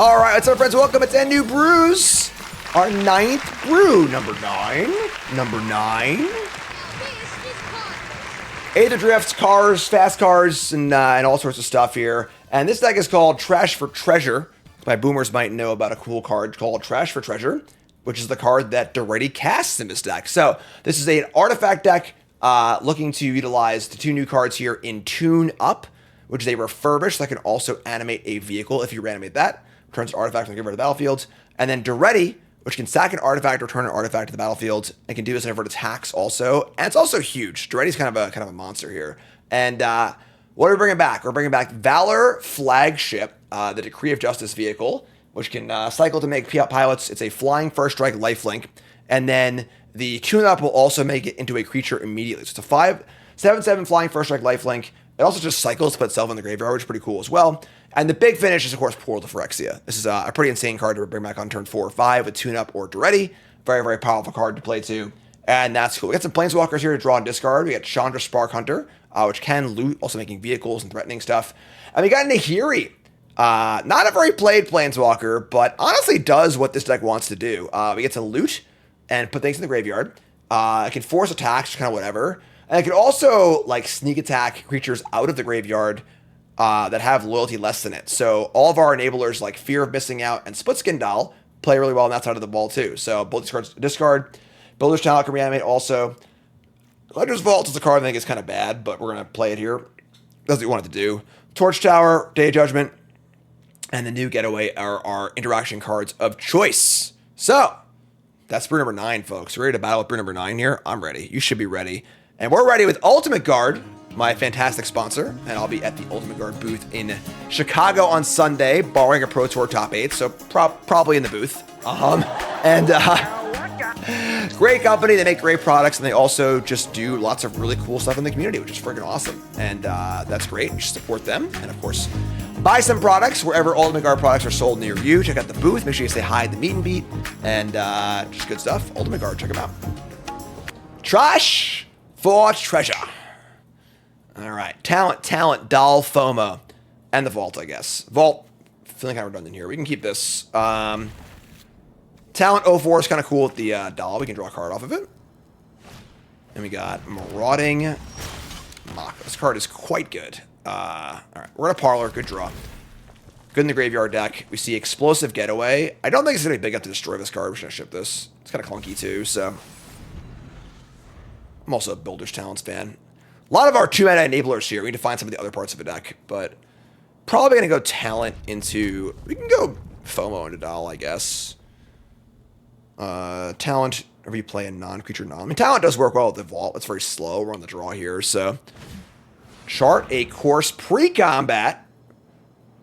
All right, what's up, friends? Welcome to 10 New Brews. Our 9th brew, number 9. Aetherdrift, cars, fast cars, and all sorts of stuff here. And this deck is called Trash for Treasure. My boomers might know about a cool card called Trash for Treasure, which is the card that Duretti casts in this deck. So this is an artifact deck looking to utilize the 2 new cards here in Tune Up, which is a refurbish that can also animate a vehicle if you reanimate that. Returns an artifact and give it to the battlefield. And then Duretti, which can sack an artifact, return an artifact to the battlefield, and can do this in inverted attacks also. And it's also huge. Duretti's kind of a monster here. And what are we bringing back? We're bringing back Valor Flagship, the Decree of Justice vehicle, which can cycle to make pilots. It's a flying first strike lifelink. And then the tune-up will also make it into a creature immediately. So it's a 7/7 flying first strike lifelink. It also just cycles to put itself in the graveyard, which is pretty cool as well. And the big finish is, of course, Portal to Phyrexia. This is a pretty insane card to bring back on turn 4 or 5 with tune-up or Duretti. Very, very powerful card to play too. And that's cool. We got some Planeswalkers here to draw and discard. We got Chandra Spark Hunter, which can loot, also making vehicles and threatening stuff. And we got Nahiri. Not a very played Planeswalker, but honestly does what this deck wants to do. We get to loot and put things in the graveyard. It can force attacks, kind of whatever. And it can also like sneak attack creatures out of the graveyard that have loyalty less than it. So all of our enablers like Fear of Missing Out and Split Skin Doll play really well on that side of the ball too. So both these cards discard. Builder's Talent can reanimate also. Ledger's Vault is a card I think is kind of bad, but we're going to play it here. That's what we wanted to do. Torch Tower, Day of Judgment, and the new Getaway are our interaction cards of choice. So that's brew number 9, folks. We're ready to battle with brew number 9 here? I'm ready. You should be ready. And we're ready with Ultimate Guard, my fantastic sponsor, and I'll be at the Ultimate Guard booth in Chicago on Sunday, borrowing a Pro Tour top 8, so probably in the booth. Great company, they make great products, and they also just do lots of really cool stuff in the community, which is freaking awesome. And that's great. You should support them, and of course, buy some products wherever Ultimate Guard products are sold near you. Check out the booth. Make sure you say hi at the meet and beat, and just good stuff. Ultimate Guard, check them out. Trash for Treasure. All right, talent, Doll, FOMO, and the Vault, I guess. Vault, feeling kind of redundant here. We can keep this. Talent 04 is kind of cool with the Doll. We can draw a card off of it. And we got Marauding Mock. This card is quite good. All right, we're going to Parlor. Good draw. Good in the graveyard deck. We see Explosive Getaway. I don't think it's going to be big enough to destroy this card. We're just going to ship this. It's kind of clunky too, so. I'm also a Builder's Talents fan. A lot of our 2-mana enablers here. We need to find some of the other parts of the deck, but probably going to go Talent into... We can go FOMO into Doll, I guess. Talent, whenever you play a non-creature non. I mean, Talent does work well with the Vault. It's very slow. We're on the draw here, so... Chart a course pre-combat.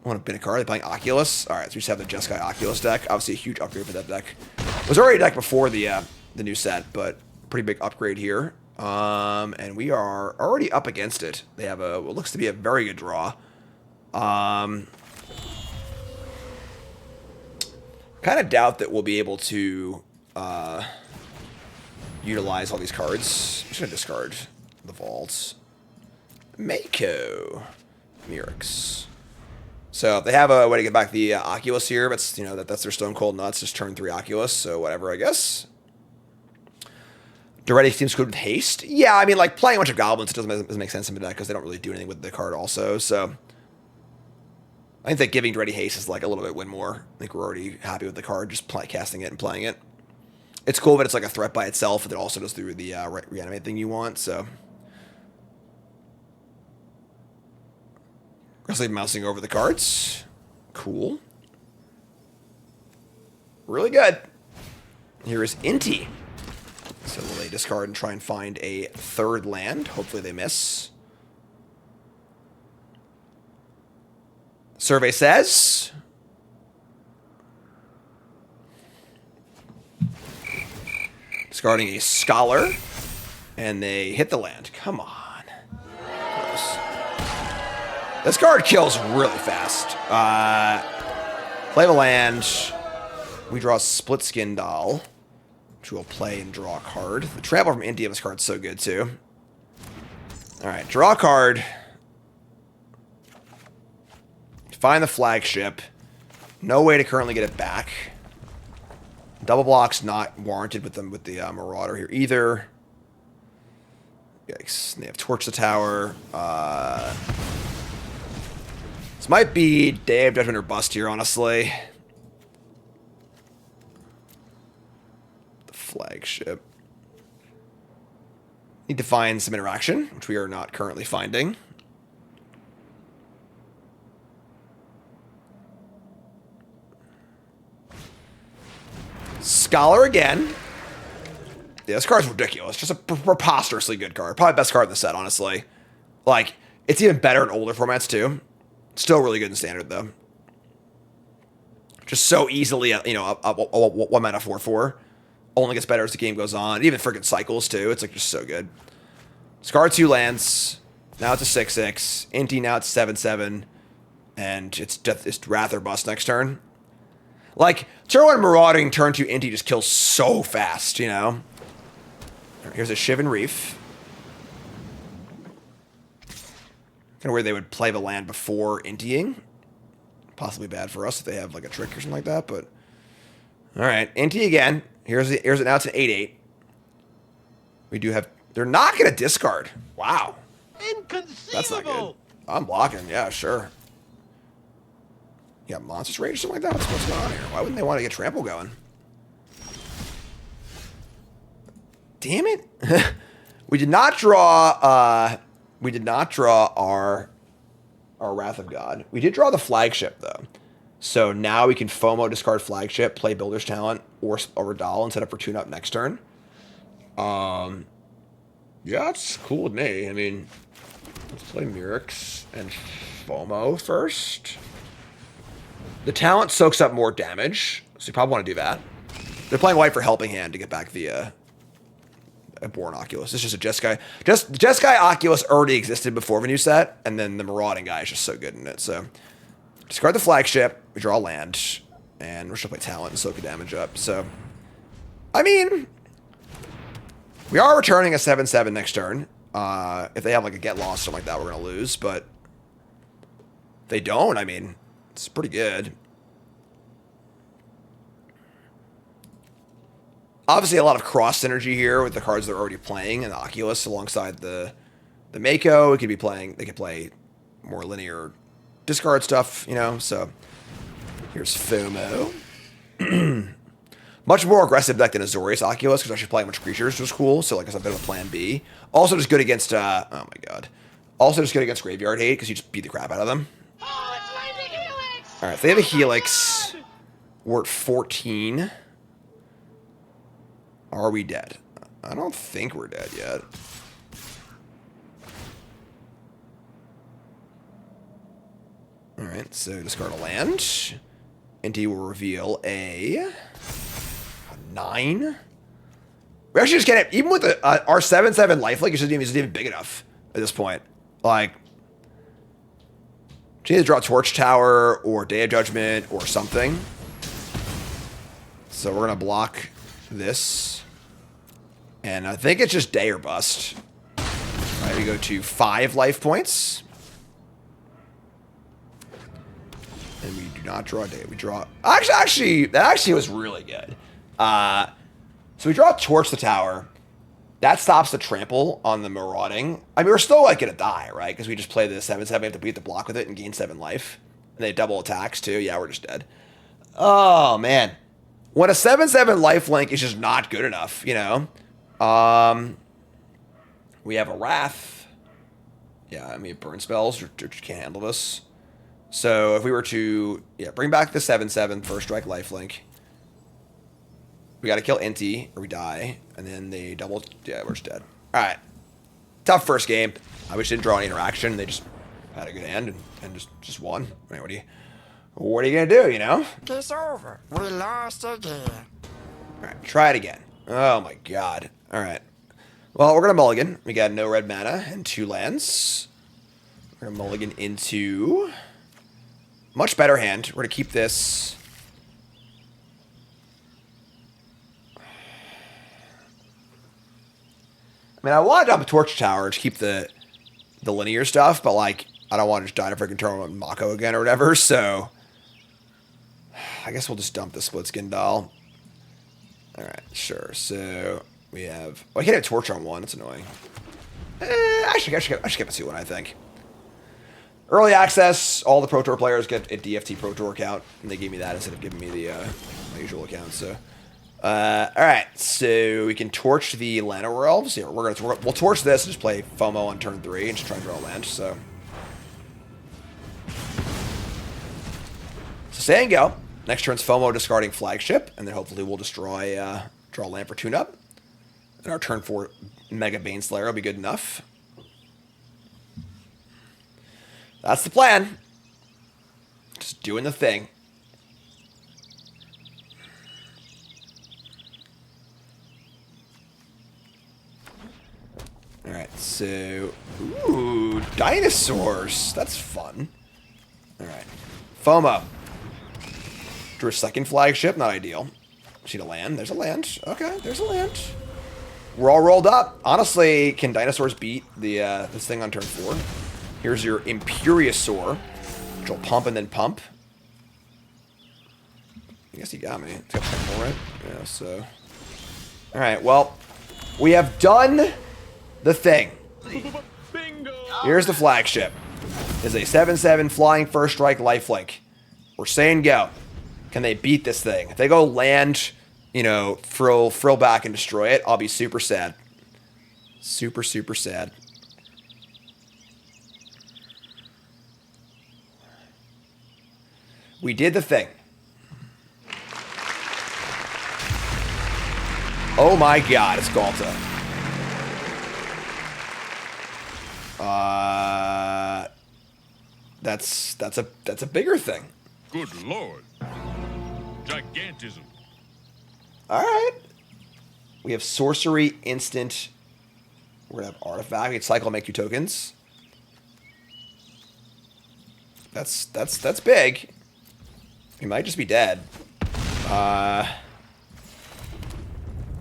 I want to bin a card. They're playing Oculus. All right, so we just have the Jeskai Oculus deck. Obviously, a huge upgrade for that deck. It was already a deck before the new set, but pretty big upgrade here. And we are already up against it. They have what looks to be a very good draw. Kind of doubt that we'll be able to utilize all these cards. I'm just gonna discard the Vaults. Mako. Mirix. So if they have a way to get back the Oculus here, but that's their Stone Cold Nuts, just turn 3 Oculus, so whatever, I guess. Duretti seems good with haste. Yeah, I mean, like, playing a bunch of goblins, it doesn't make sense in the deck because they don't really do anything with the card also, so. I think that giving Duretti haste is, like, a little bit win more. I think we're already happy with the card, just casting it and playing it. It's cool that it's, like, a threat by itself, and it also does through the reanimate thing you want, so. Aggressively mousing over the cards. Cool. Really good. Here is Inti. So will they discard and try and find a 3rd land? Hopefully they miss. Survey says... Discarding a Scholar. And they hit the land. Come on. Gross. This card kills really fast. Play the land. We draw a Split Skin Doll, which we'll play and draw a card. The Travel from India, this card's so good too. Alright, draw a card. Find the flagship. No way to currently get it back. Double block's not warranted with them with the Marauder here either. Yikes. They have Torch the Tower. This might be Day of Judgment or bust here, honestly. The flagship. Need to find some interaction, which we are not currently finding. Scholar again. Yeah, this card's ridiculous. Just a preposterously good card. Probably best card in the set, honestly. Like, it's even better in older formats, too. Still really good in Standard, though. Just so easily, you know, a 1 mana 4/4. Only gets better as the game goes on. Even freaking cycles, too. It's, like, just so good. Scar 2 lands. Now it's a 6/6. Inti, now it's 7/7. And it's Wrath or Bust next turn. Like, turn 1 Marauding, turn 2 Inti just kills so fast, you know? Here's a Shivan Reef. Kind of where they would play the land before Intiing. Possibly bad for us if they have like a trick or something like that, but... Alright, Inti again. Here's it, now it's an 8/8. We do have... They're not going to discard. Wow. Inconceivable! That's not good. I'm blocking, yeah, sure. You got Monstrous Rage or something like that? What's going on here? Why wouldn't they want to get Trample going? Damn it. We did not draw our Wrath of God. We did draw the Flagship, though. So now we can FOMO discard Flagship, play Builder's Talent, or Doll and set up for tune-up next turn. Yeah, it's cool with me. I mean, let's play Mirrex and FOMO first. The Talent soaks up more damage, so you probably want to do that. They're playing white for Helping Hand to get back the Born Oculus. It's just a Jeskai. Jeskai Oculus already existed before the new set, and then the Marauding guy is just so good in it. So discard the Flagship, we draw land, and we're just gonna play Talent and soak the damage up. So, I mean, we are returning a 7/7 next turn. If they have like a Get Lost or something like that, we're gonna lose. But if they don't, I mean, it's pretty good. Obviously, a lot of cross synergy here with the cards they're already playing and the Oculus alongside the Mako. It could be playing. They could play more linear discard stuff, you know. So here's FOMO. Much more aggressive deck than Azorius Oculus because I should play a bunch of creatures, which was cool. So like it's a bit of a plan B. Also just good against. Oh my god. Also just good against Graveyard Hate because you just beat the crap out of them. Oh, it's Lightning Helix! All right, if they have a Helix, we're at 14. Are we dead? I don't think we're dead yet. Alright, so discard a land. Inti will reveal a 9. We actually just can't... Even with our 7/7 lifelink, it's just even big enough at this point. Like... She needs to draw Torch Tower or Day of Judgment or something. So we're going to block this. And I think it's just Day or Bust. Alright, we go to 5 life points. And we do not draw a Day. We draw... Actually, that actually was really good. So we draw Torch the Tower. That stops the trample on the Marauding. I mean, we're still, like, going to die, right? Because we just play the 7/7. We have to beat the block with it and gain 7 life. And they double attacks, too. Yeah, we're just dead. Oh, man. When a 7/7 lifelink is just not good enough, you know? We have a Wrath. Yeah, I mean, burn spells just can't handle this. So if we were to, bring back the 7/7 first strike lifelink, we got to kill Inti or we die, and then they double. Yeah, we're just dead. All right, tough first game. I wish they didn't draw any interaction. They just had a good hand and just won. I mean, what are you gonna do? You know? It's over. We lost again. All right, try it again. Oh my god. All right. Well, we're gonna mulligan. We got no red mana and 2 lands. We're gonna mulligan into much better hand. We're gonna keep this. I mean, I want to dump a Torch Tower to keep the linear stuff, but like, I don't want to just die to freaking turn on Mako again or whatever. So I guess we'll just dump the split skin doll. Alright, sure. So, we have... Oh, I can't have torch on one. That's annoying. I should get a 2-1, I think. Early access. All the Pro Tour players get a DFT Pro Tour account. And they gave me that instead of giving me the my usual account, so... Alright, so we can torch the Llanowar Elves. Yeah, we'll torch this and just play FOMO on turn 3 and just try and draw a land, so... So say and go. Next turn's FOMO discarding Flagship, and then hopefully we'll destroy, draw land for tune-up. And our turn 4 Mega Baneslayer will be good enough. That's the plan. Just doing the thing. Alright, so... Ooh, dinosaurs. That's fun. Alright. FOMO. Drew a second Flagship, not ideal. Just need a land. There's a land. Okay, there's a land. We're all rolled up. Honestly, can dinosaurs beat the this thing on turn 4? Here's your Imperiosaur, which will pump and then pump. I guess he got me. It's got more, right? Yeah, so... Alright, well, we have done the thing. Bingo! Here's the Flagship. It's a 7/7 flying first strike lifelink. We're saying go. Can they beat this thing? If they go land, you know, frill back and destroy it, I'll be super sad. Super, super sad. We did the thing. Oh my god, it's Galta. That's a bigger thing. Good lord. Gigantism. Alright. We have sorcery, instant. We're gonna have artifact. We can cycle, make 2 tokens. That's big. He might just be dead.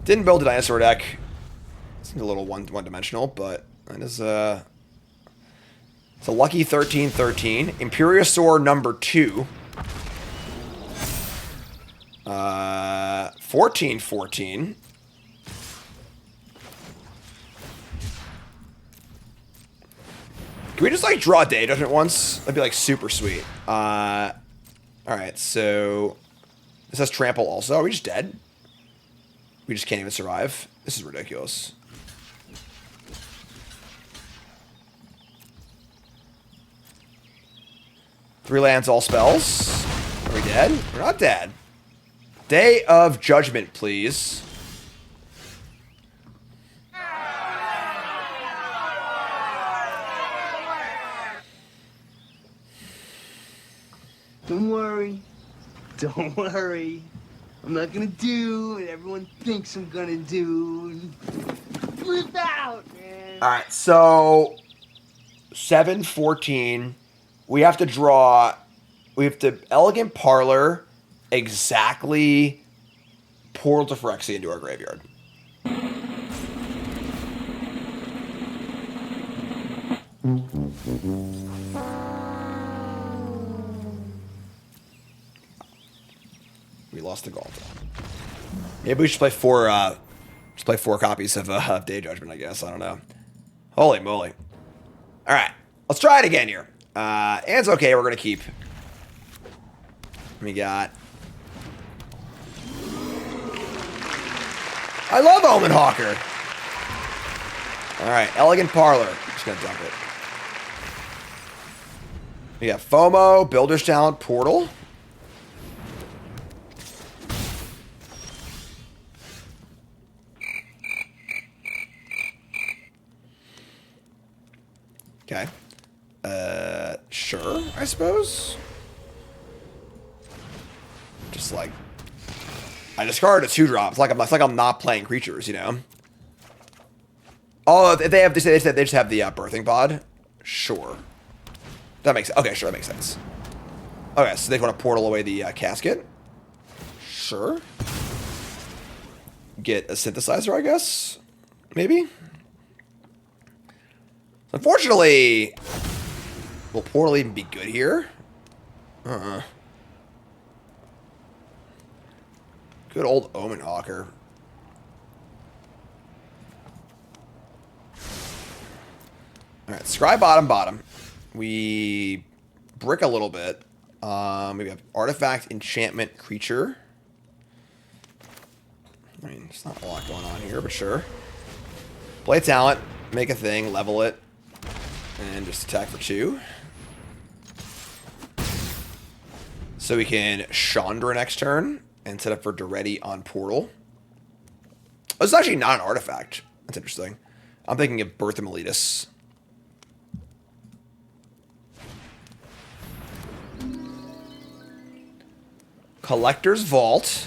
Didn't build a dinosaur deck. Seems a little one-dimensional, but that is it's a lucky 13/13. Imperiosaur number 2. 14/14. Can we just like draw a day judgment once? That'd be like super sweet. Alright, so this has trample also. Are we just dead? We just can't even survive. This is ridiculous. Three lands, all spells. Are we dead? We're not dead. Day of Judgment, please. Don't worry. Don't worry. I'm not gonna do what everyone thinks I'm gonna do. Flip out, man. Alright, so 7/14. We have to draw. We have to Elegant Parlor exactly Portal to Phyrexia into our graveyard. We lost the Galta. Maybe we should play 4 copies of Day Judgment, I guess. I don't know. Holy moly. Alright. Let's try it again here. And's okay, we're gonna keep. We got. I love Omen Hawker. Alright, Elegant Parlor. Just gonna dump it. We got FOMO, Builder's Talent, Portal. Okay. Sure, I suppose. Just like I discarded a 2-drop. It's like I'm not playing creatures, you know. Oh, they said they just have the birthing pod. Sure, that makes okay. Sure, that makes sense. Okay, so they want to portal away the casket. Sure. Get a synthesizer, I guess. Maybe. Unfortunately, will portal even be good here? Good old Omen Hawker. Alright, scry bottom. We brick a little bit. Maybe have artifact, enchantment, creature. I mean, there's not a lot going on here, but sure. Play talent, make a thing, level it, and just attack for 2. So we can Chandra next turn and set up for Duretti on Portal. Oh, this is actually not an artifact. That's interesting. I'm thinking of Birth of Meletus. Collector's Vault.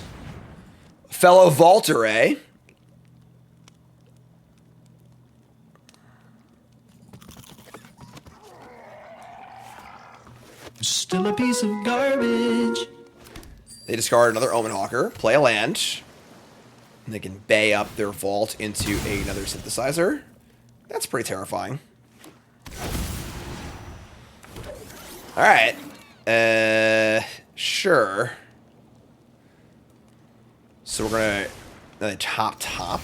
Fellow Vaulter, eh? Still a piece of garbage. They discard another Omen Hawker, play a land, and they can bay up their vault into another synthesizer. That's pretty terrifying. Alright. Sure. So we're gonna top.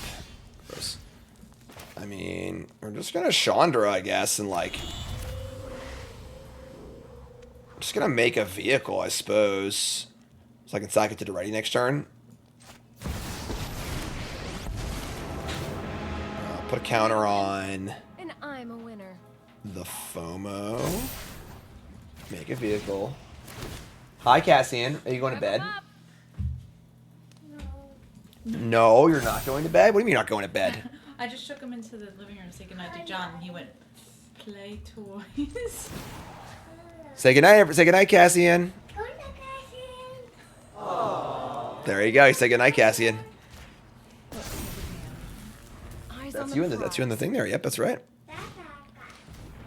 I mean, we're just gonna Chandra, I guess, and like just gonna make a vehicle, I suppose. So I can sack it to the ready next turn. Put a counter on And I'm a winner. the FOMO. Make a vehicle. Hi, Cassian. Are you going to bed? No, you're not going to bed? What do you mean you're not going to bed? I just took him into the living room to say goodnight to John, and he went, play toys. Say goodnight, Cassian. There you go. You say goodnight, Cassian. Eyes That's on you the in the thing there. Yep, that's right.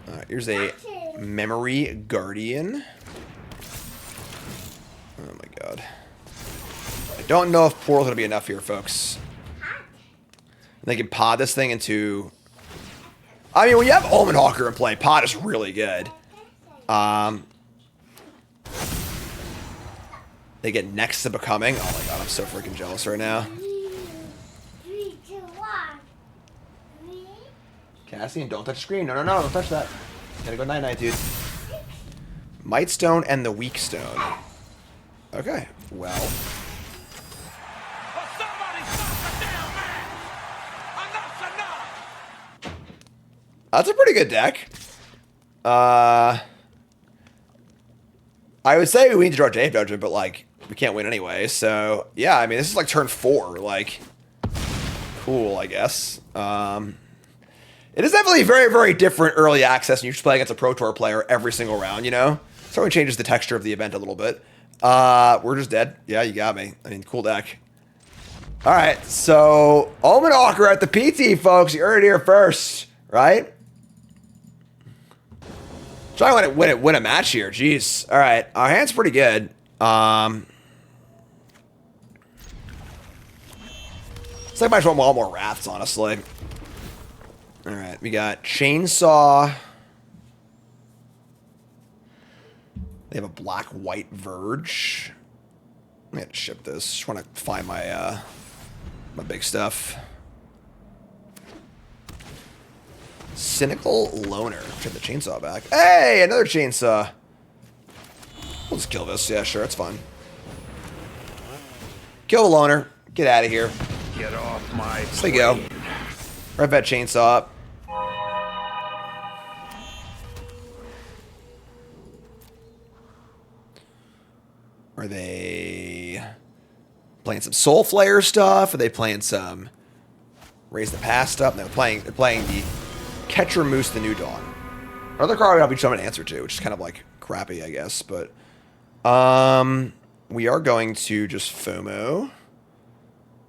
All right, here's a That's Memory Guardian. Oh my god. I don't know if Portal's gonna be enough here, folks. And they can pod this thing into. I mean, when you have Omen Hawker in play, pod is really good. They get next to Becoming. Oh my god, I'm so freaking jealous right now. 3, 2, 1. 3. Cassian, don't touch the screen. No, don't touch that. Gotta go night-night, dude. Might Stone and the Weak Stone. Okay, well. That's a pretty good deck. I would say we need to draw Jade Judgment, but like we can't win anyway. So yeah, I mean this is like turn 4. Like cool, I guess. It is definitely very, very different early access, and you're just playing against a Pro Tour player every single round. You know, certainly changes the texture of the event a little bit. We're just dead. Yeah, you got me. I mean, cool deck. All right, so Omen Hawker at the PT, folks. You heard it here first, right? Try to win a match here. Jeez. All right, our hand's pretty good. It's like I might want a lot more Wraths, honestly. All right, we got Chainsaw. They have a black-white Verge. I'm gonna ship this. Just want to find my my big stuff. Cynical Loner. Turn the chainsaw back. Hey, another chainsaw. We'll just kill this. Yeah, sure, it's fine. Kill the loner. Get out of here. Get off my There you go. Rev that chainsaw up. Are they playing some Soul Flayer stuff? Are they playing some Raise the Past stuff? No, they're playing the Catcher Moose the New Dawn. Another card I'll be trying to answer to, which is kind of like crappy, I guess. But we are going to just FOMO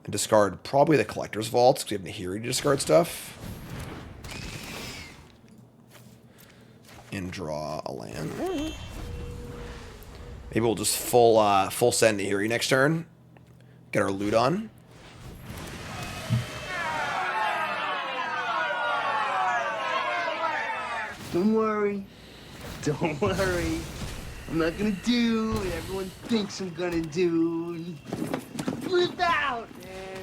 and discard probably the Collector's Vault because we have Nahiri to discard stuff. And draw a land. Maybe we'll just full send Nahiri next turn. Get our loot on. Don't worry. Don't worry. I'm not gonna do what everyone thinks I'm gonna do. Flip out, man.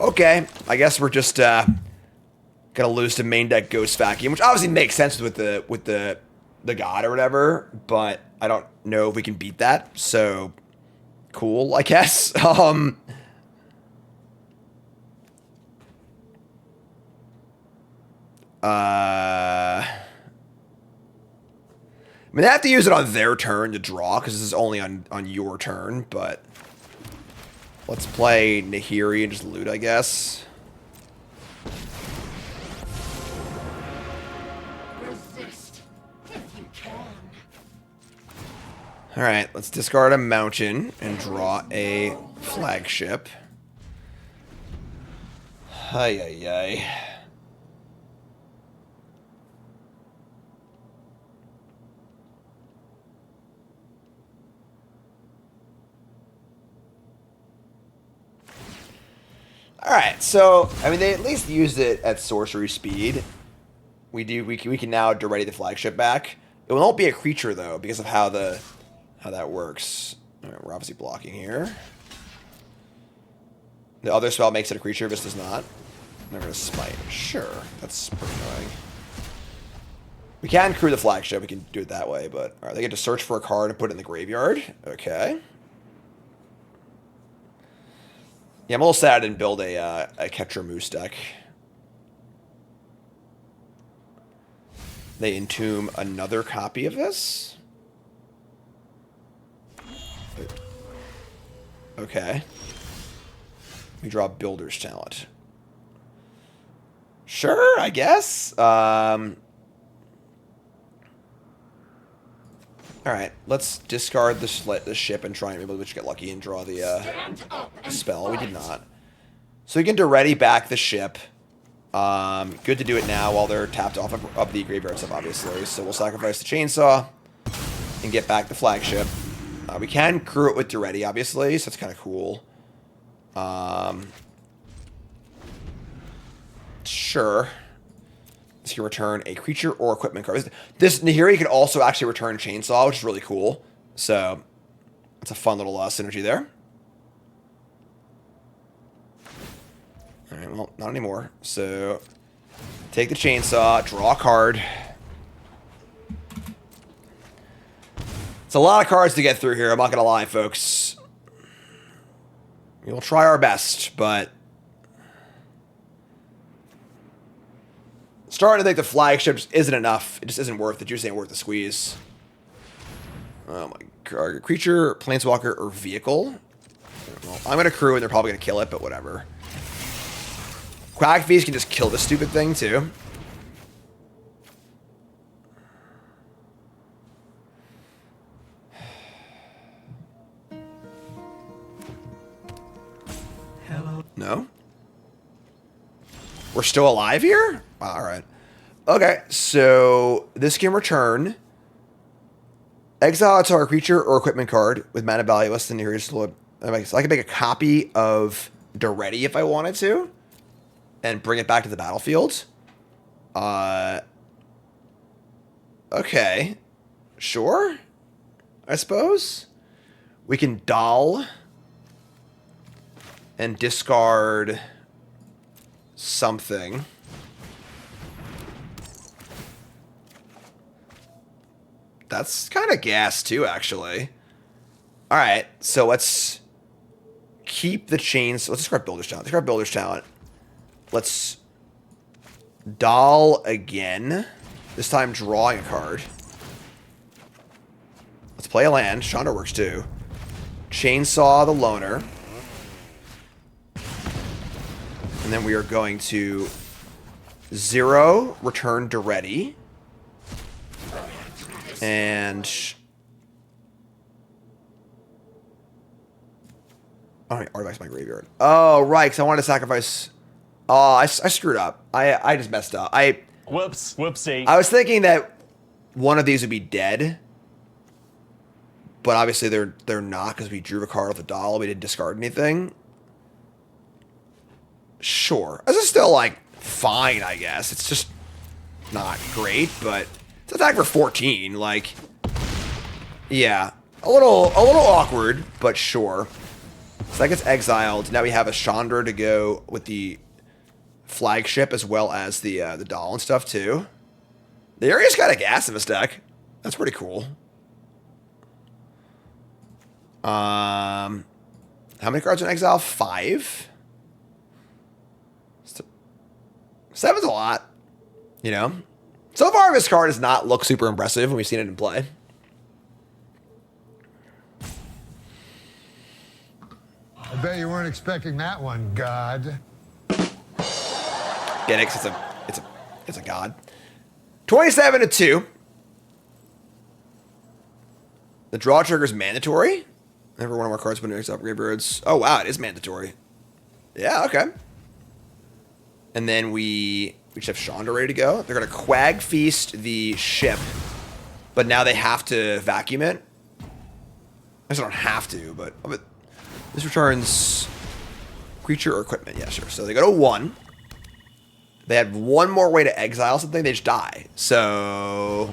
Okay, I guess we're just gonna lose to main deck Ghost Vacuum, which obviously makes sense with the god or whatever, but I don't know if we can beat that. So cool, I guess. I mean, they have to use it on their turn to draw, because this is only on your turn, but let's play Nahiri and just loot, I guess. Resist if you can. Alright, let's discard a mountain and draw a flagship. Ay, ay, ay. Alright, so, I mean, they at least used it at sorcery speed. We can now ready the flagship back. It won't be a creature, though, because of how that works. Alright, we're obviously blocking here. The other spell makes it a creature, this does not. I'm going to smite. Sure, that's pretty annoying. We can crew the flagship, we can do it that way, but... Alright, they get to search for a card and put it in the graveyard. Okay. Yeah, I'm a little sad I didn't build a Ketcher Moose deck. They entomb another copy of this? Okay. We draw Builder's Talent. Sure, I guess. Alright, let's discard the ship and try and maybe just get lucky and draw the spell. We did not. So we can ready back the ship. Good to do it now while they're tapped off of the graveyard stuff, obviously. So we'll sacrifice the chainsaw and get back the flagship. We can crew it with ready, obviously, so that's kind of cool. Sure. This can return a creature or equipment card. This Nahiri can also actually return Chainsaw, which is really cool. So, it's a fun little synergy there. Alright, well, not anymore. So, take the Chainsaw, draw a card. It's a lot of cards to get through here, I'm not gonna lie, folks. We'll try our best, but... Starting to think the flagship just isn't enough. It just isn't worth it. It just ain't worth the squeeze. Oh my god. Creature, planeswalker, or vehicle? Well, I'm going to crew and they're probably going to kill it, but whatever. Quack Feast can just kill this stupid thing, too. Hello. No? We're still alive here? Wow, alright. Okay, so this can return exile a target creature or equipment card with mana value less than your so I can make a copy of Duretti if I wanted to and bring it back to the battlefield. Okay. Sure. I suppose. We can doll and discard something. That's kind of gas too, actually. Alright, so let's keep the chains. Let's discard Builder's Talent. Discard Builder's Talent. Let's doll again. This time drawing a card. Let's play a land. Chandra works too. Chainsaw the Loner. And then we are going to 0, return Duretti. And... Alright, artifacts in my graveyard. Oh, right, because I wanted to sacrifice... Oh, I screwed up. I just messed up. Whoops. Whoopsie. I was thinking that one of these would be dead. But obviously they're not, because we drew a card off the doll. We didn't discard anything. Sure. This is still, like, fine, I guess. It's just not great, but it's attack for 14. Like, yeah. A little awkward, but sure. So that gets exiled. Now we have a Chandra to go with the flagship as well as the doll and stuff too. The area's got a gas in this deck. That's pretty cool. How many cards in exile? 5? 7's a lot. You know? So far, this card does not look super impressive when we've seen it in play. I bet you weren't expecting that one, God. Get it? 'Cause it's a god. 27 to 2. The draw trigger is mandatory. Never one of our cards when it up graveyards. Oh wow, it is mandatory. Yeah, okay. And then we just have Chandra ready to go. They're gonna Quag Feast the ship, but now they have to vacuum it. I guess I don't have to, but this returns creature or equipment. Yeah, sure. So they go to 1. They had one more way to exile something. They just die. So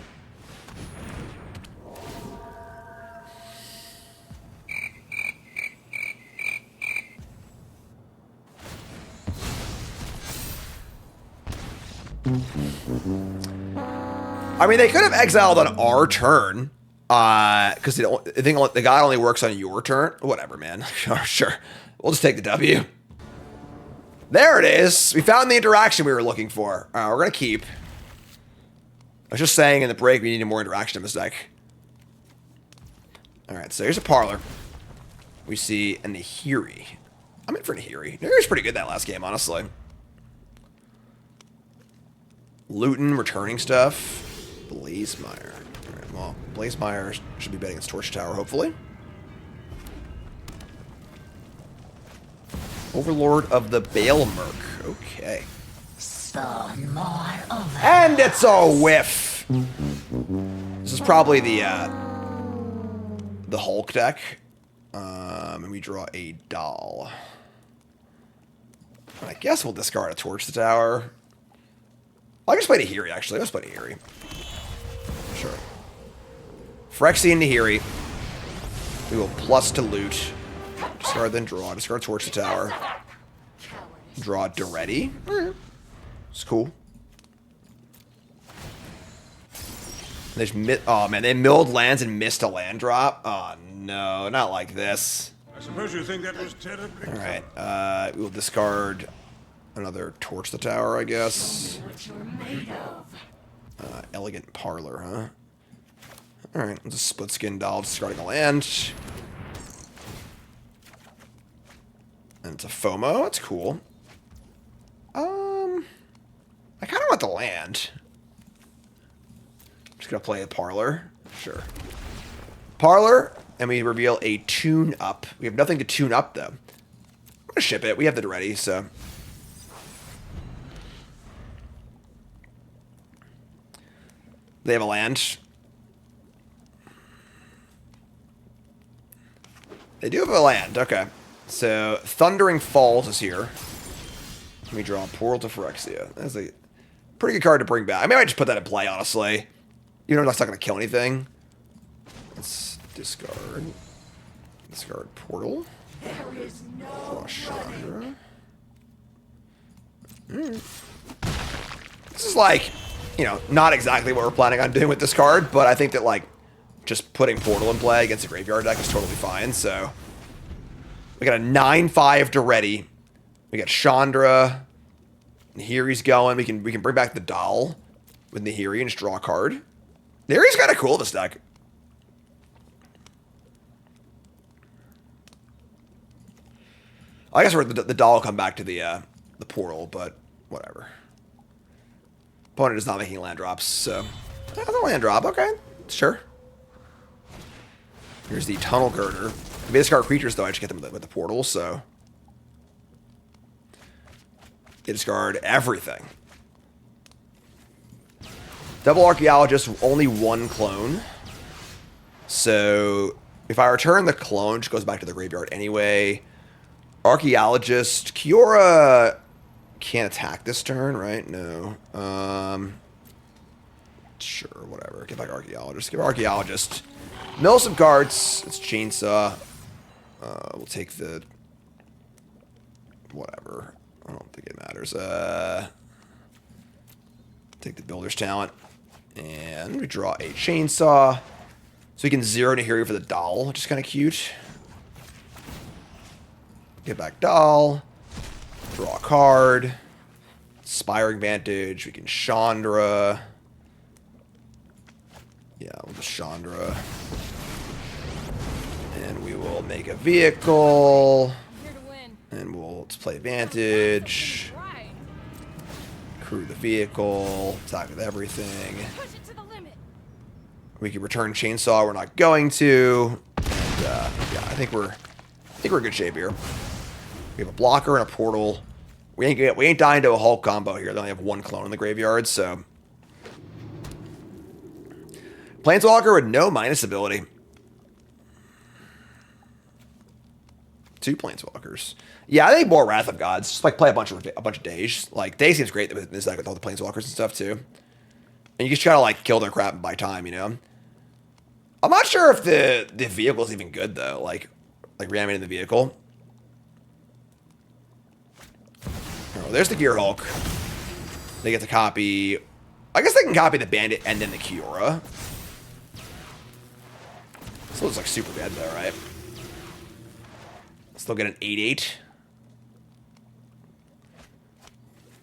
I mean, they could have exiled on our turn, because the god only works on your turn. Whatever, man. Sure. We'll just take the W. There it is. We found the interaction we were looking for. All right, we're going to keep. I was just saying in the break we needed more interaction in this deck. All right, so here's a Parlor. We see a Nahiri. I'm in for Nahiri. Nahiri's pretty good that last game, honestly. Luton, returning stuff. Blazemeyer. All right, well, Blazemeyer should be betting against Torch Tower, hopefully. Overlord of the Balemurk. Okay. Spawn more over. And it's a whiff. This is probably the Hulk deck. And we draw a doll. I guess we'll discard a Torch the Tower. I just played a Nahiri, actually. Let's play a Nahiri. Sure. Phyrexian Nahiri. We will plus to loot. Discard, then draw. Discard Torch the Tower. Draw Duretti. It's cool. They just oh, man. They milled lands and missed a land drop. Oh, no. Not like this. I suppose you think that was terribly. Alright. We will discard another Torch the Tower, I guess. Elegant Parlor, huh? Alright, it's a split skin doll discarding a land. And it's a FOMO, that's cool. I kinda want the land. Just gonna play a Parlor. Sure. Parlor, and we reveal a tune up. We have nothing to tune up though. I'm gonna ship it. We have it ready, so. They have a land. They do have a land, okay. So, Thundering Falls is here. Let me draw a Portal to Phyrexia. That's a pretty good card to bring back. I mean, I might just put that in play, honestly. Even though that's not going to kill anything. Let's discard. Discard Portal. Draw Chandra. This is like, you know, not exactly what we're planning on doing with this card, but I think that, like, just putting Portal in play against a graveyard deck is totally fine, so. We got a 9/5 Duretti. We got Chandra. Nahiri's going. We can bring back the doll with Nahiri and just draw a card. Nahiri's kind of cool, this deck. I guess the doll will come back to the Portal, but whatever. Opponent is not making land drops, so. That's a land drop, okay. Sure. Here's the Tunnel Girder. If they discard creatures, though, I just get them with the Portal, so. They discard everything. Double Archaeologist, only one clone. So, if I return the clone, it just goes back to the graveyard anyway. Archaeologist, Kiora can't attack this turn, right? No. Sure, whatever. Give back Archaeologist. Give Archaeologist. Mill some cards. It's Chainsaw. We'll take the whatever. I don't think it matters. Take the builder's talent. And we draw a chainsaw. So we can 0 Nahiri for the doll, which is kind of cute. Get back doll. Draw a card. Inspiring Vantage. We can Chandra. Yeah, we'll just Chandra. And we will make a vehicle. And let's play Vantage. Crew the vehicle. Attack with everything. We can return Chainsaw. We're not going to. And, yeah, I think we're in good shape here. We have a blocker and a portal. We ain't dying to a Hulk combo here. They only have 1 clone in the graveyard, so. Planeswalker with no minus ability. 2 Planeswalkers. Yeah, I think more Wrath of Gods. Just like play a bunch of Days. Like Day seems great with this deck with all the Planeswalkers and stuff too. And you just gotta like kill their crap and buy time, you know. I'm not sure if the vehicle is even good though. Like reanimating the vehicle. Oh, there's the Gear Hulk. They get to copy. I guess they can copy the Bandit and then the Kiora. This looks like super bad though, right? Still get an 8/8. If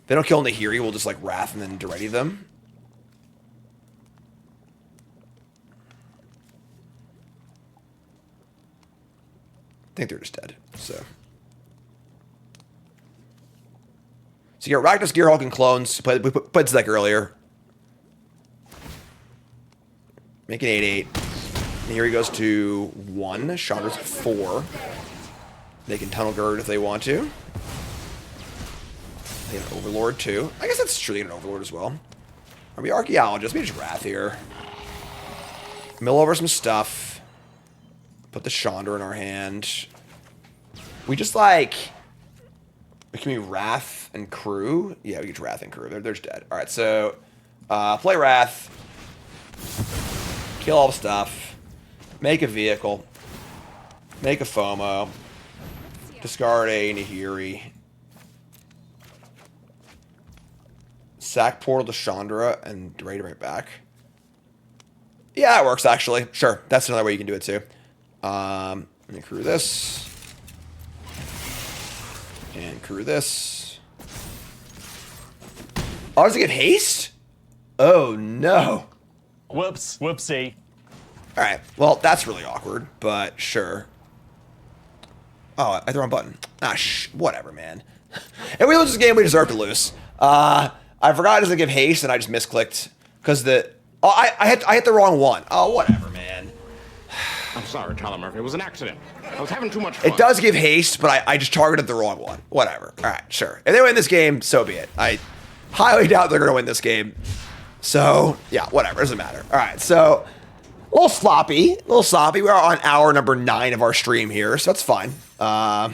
they don't kill Nahiri, we'll just like Wrath and then Deready them. I think they're just dead, so. So you got Rakdos, Gearhulk, and clones. We played this deck earlier. Make an 8/8. And here he goes to 1. Chandra's at 4. They can Tunnel Gird if they want to. They have an Overlord too. I guess that's true, they get an Overlord as well. Are we Archaeologists? We just Wrath here. Mill over some stuff. Put the Chandra in our hand. We just like... Can we Wrath and Crew? Yeah, we get Wrath and Crew. They're just dead. Alright, so... play Wrath. Kill all the stuff. Make a vehicle. Make a FOMO. Discard a Nahiri. Sack Portal to Chandra and Deready right back. Yeah, that works actually. Sure, that's another way you can do it too. Let me crew this. And crew this. Oh, does it give haste? Oh no. Whoops. Whoopsie. Alright, well, that's really awkward, but sure. Oh, I hit the wrong button. Ah, whatever, man. If we lose this game, we deserve to lose. I forgot it doesn't give haste, and I just misclicked. Because the... Oh, I hit the wrong one. Oh, whatever, man. I'm sorry, Tyler Murphy. It was an accident. I was having too much fun. It does give haste, but I just targeted the wrong one. Whatever. Alright, sure. If they win this game, so be it. I highly doubt they're going to win this game. So, yeah, whatever. It doesn't matter. Alright, so... A little sloppy. We're on hour number 9 of our stream here, so that's fine. All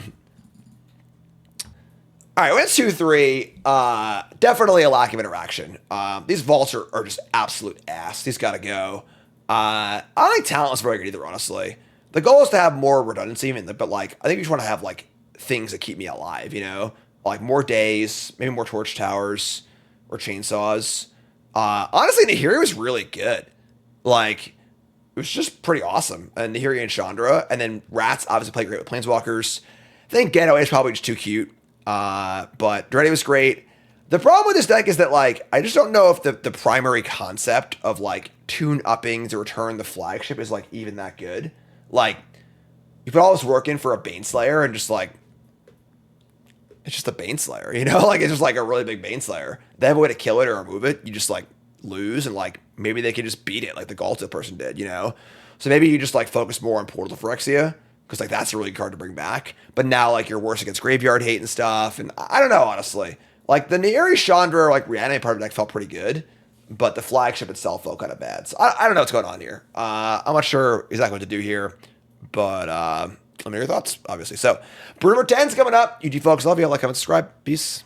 right, went 2-3. Definitely a lack of interaction. These vaults are just absolute ass. These got to go. I don't think Talentless very good either, honestly. The goal is to have more redundancy, but like I think we just want to have like things that keep me alive, you know? Like more days, maybe more torch towers or chainsaws. Honestly, Nahiri was really good. Like... It was just pretty awesome. And Nahiri and Chandra. And then Rats obviously play great with Planeswalkers. I think Getaway is probably just too cute. But Deready was great. The problem with this deck is that, like, I just don't know if the primary concept of, like, tune-upping to return the flagship is, like, even that good. Like, you put all this work in for a Baneslayer and just, like, it's just a Baneslayer, you know? Like, it's just, like, a really big Baneslayer. They have a way to kill it or remove it. You just, like, lose and like maybe they can just beat it like the Galta person did, you know? So maybe you just like focus more on Portal to Phyrexia because like that's a really good card to bring back. But now like you're worse against graveyard hate and stuff. And I don't know, honestly. Like the Nahiri Chandra like reanimate part of the deck felt pretty good, but the flagship itself felt kind of bad. So I don't know what's going on here. I'm not sure exactly what to do here, but let me know your thoughts, obviously. So Brew number 10's coming up. UG folks, love you. Like, comment, subscribe. Peace.